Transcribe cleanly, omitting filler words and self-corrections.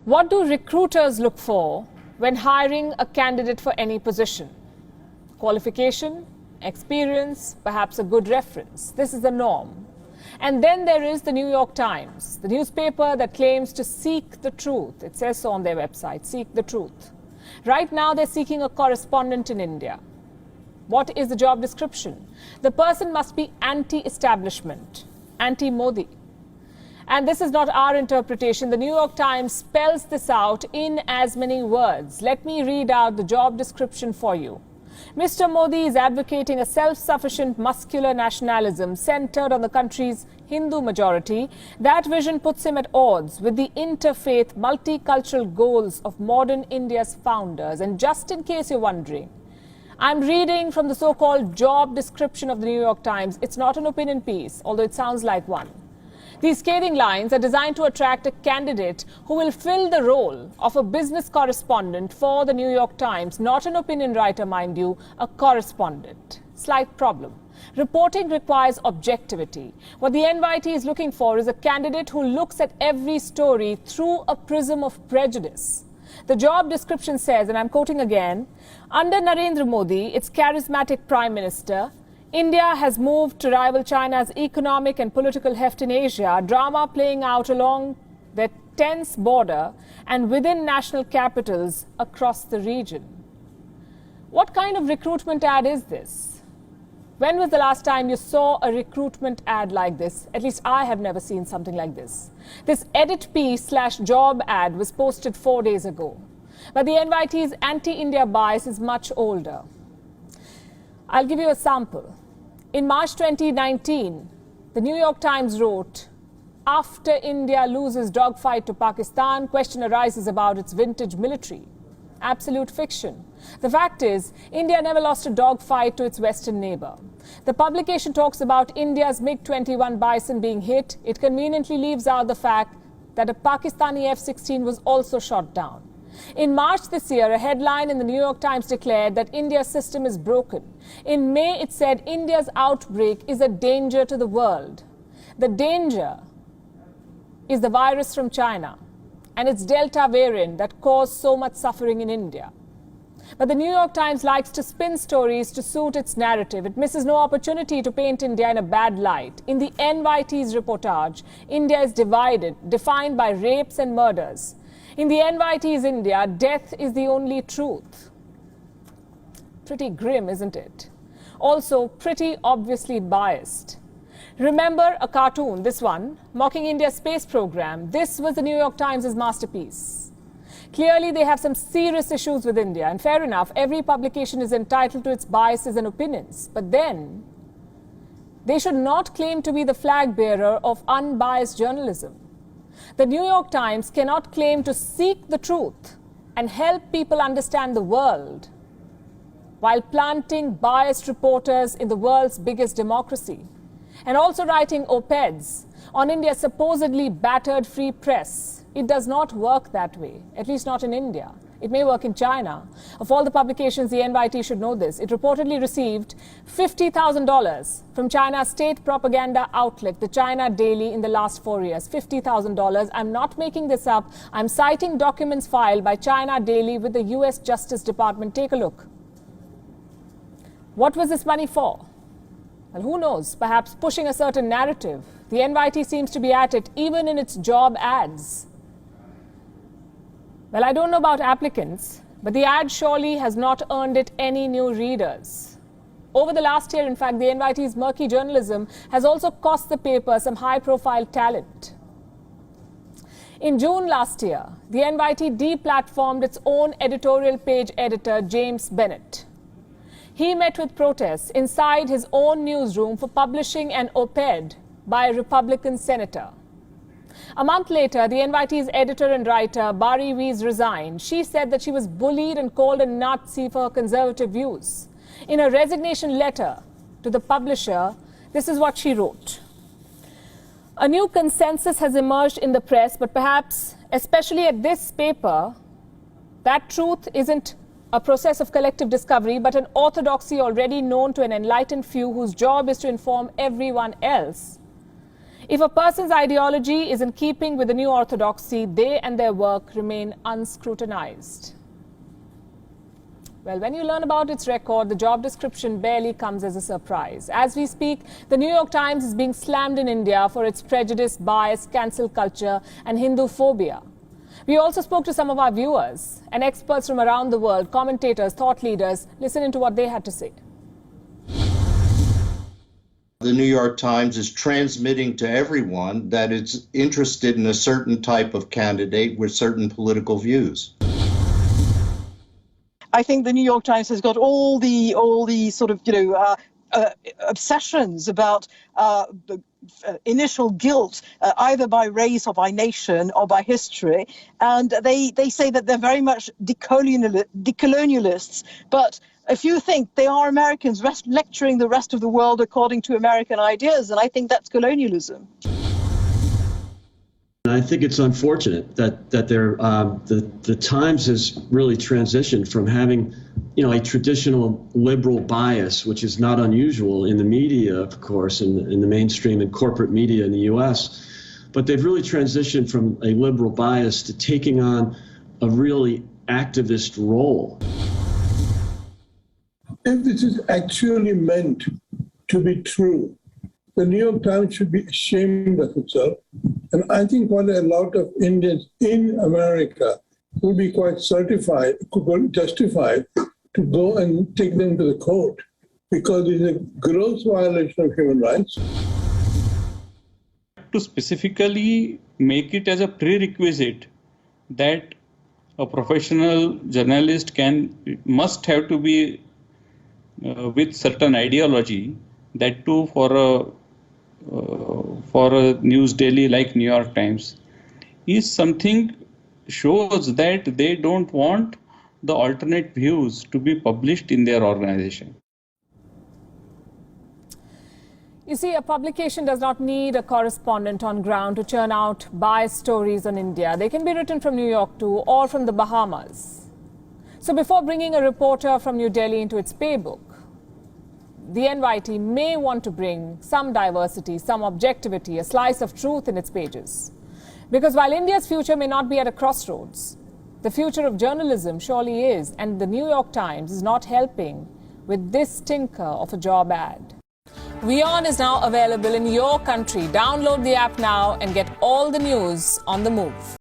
What do recruiters look for when hiring a candidate for any position? Qualification, experience, perhaps a good reference. This is the norm. And then there is the New York Times, the newspaper that claims to seek the truth. It says so on their website, seek the truth. Right now they're seeking a correspondent in India. What is the job description? The person must be anti-establishment, anti-Modi. And this is not our interpretation. The New York Times spells this out in as many words. Let me read out the job description for you. Mr. Modi is advocating a self-sufficient muscular nationalism centered on the country's Hindu majority. That vision puts him at odds with the interfaith, multicultural goals of modern India's founders. And just in case you're wondering, I'm reading from the so-called job description of the New York Times. It's not an opinion piece, although it sounds like one. These scathing lines are designed to attract a candidate who will fill the role of a business correspondent for the New York Times, not an opinion writer, mind you, a correspondent. Slight problem. Reporting requires objectivity. What the NYT is looking for is a candidate who looks at every story through a prism of prejudice. The job description says, and I'm quoting again, under Narendra Modi, its charismatic Prime Minister, India has moved to rival China's economic and political heft in Asia, drama playing out along their tense border and within national capitals across the region. What kind of recruitment ad is this? When was the last time you saw a recruitment ad like this? At least I have never seen something like this. This edit piece/job ad was posted 4 days ago. But the NYT's anti-India bias is much older. I'll give you a sample. In March 2019, the New York Times wrote, after India loses dogfight to Pakistan, question arises about its vintage military. Absolute fiction. The fact is, India never lost a dogfight to its western neighbor. The publication talks about India's MiG-21 Bison being hit. It conveniently leaves out the fact that a Pakistani F-16 was also shot down. In March this year, a headline in the New York Times declared that India's system is broken. In May, it said India's outbreak is a danger to the world. The danger is the virus from China and its Delta variant that caused so much suffering in India. But the New York Times likes to spin stories to suit its narrative. It misses no opportunity to paint India in a bad light. In the NYT's reportage, India is divided, defined by rapes and murders. In the NYT's India, death is the only truth. Pretty grim, isn't it? Also, pretty obviously biased. Remember a cartoon, this one, mocking India's space program. This was the New York Times' masterpiece. Clearly, they have some serious issues with India. And fair enough, every publication is entitled to its biases and opinions. But then, they should not claim to be the flag bearer of unbiased journalism. The New York Times cannot claim to seek the truth and help people understand the world while planting biased reporters in the world's biggest democracy and also writing op-eds on India's supposedly battered free press. It does not work that way, at least not in India. It may work in China. Of all the publications, the NYT should know this. It reportedly received $50,000 from China's state propaganda outlet, the China Daily, in the last 4 years. $50,000. I'm not making this up. I'm citing documents filed by China Daily with the US Justice Department. Take a look. What was this money for? Well, who knows? Perhaps pushing a certain narrative. The NYT seems to be at it even in its job ads. Well, I don't know about applicants, but the ad surely has not earned it any new readers. Over the last year, in fact, the NYT's murky journalism has also cost the paper some high-profile talent. In June last year, the NYT deplatformed its own editorial page editor, James Bennett. He met with protests inside his own newsroom for publishing an op-ed by a Republican senator. A month later, the NYT's editor and writer, Bari Weiss, resigned. She said that she was bullied and called a Nazi for her conservative views. In a resignation letter to the publisher, this is what she wrote. A new consensus has emerged in the press, but perhaps, especially at this paper, that truth isn't a process of collective discovery, but an orthodoxy already known to an enlightened few whose job is to inform everyone else. If a person's ideology is in keeping with the new orthodoxy, they and their work remain unscrutinized. Well, when you learn about its record, the job description barely comes as a surprise. As we speak, the New York Times is being slammed in India for its prejudice, bias, cancel culture and Hindu phobia. We also spoke to some of our viewers and experts from around the world, commentators, thought leaders. Listen into what they had to say. The New York Times is transmitting to everyone that it's interested in a certain type of candidate with certain political views. I think the New York Times has got all the sort of, obsessions about the initial guilt, either by race or by nation or by history. And they say that they're very much decolonialists. But if you think they are Americans lecturing the rest of the world according to American ideas, and I think that's colonialism. I think it's unfortunate that the Times has really transitioned from having, a traditional liberal bias, which is not unusual in the media, of course, in the mainstream and corporate media in the U.S., but they've really transitioned from a liberal bias to taking on a really activist role. If this is actually meant to be true, the New York Times should be ashamed of itself. And I think quite a lot of Indians in America would be quite justified to go and take them to the court because it's a gross violation of human rights. To specifically make it as a prerequisite that a professional journalist must have to be with certain ideology, that too for a news daily like New York Times, is something shows that they don't want the alternate views to be published in their organization. You see, a publication does not need a correspondent on ground to churn out biased stories on India. They can be written from New York too, or from the Bahamas. So before bringing a reporter from New Delhi into its paybook, the NYT may want to bring some diversity, some objectivity, a slice of truth in its pages. Because while India's future may not be at a crossroads, the future of journalism surely is, and the New York Times is not helping with this stinker of a job ad. WION is now available in your country. Download the app now and get all the news on the move.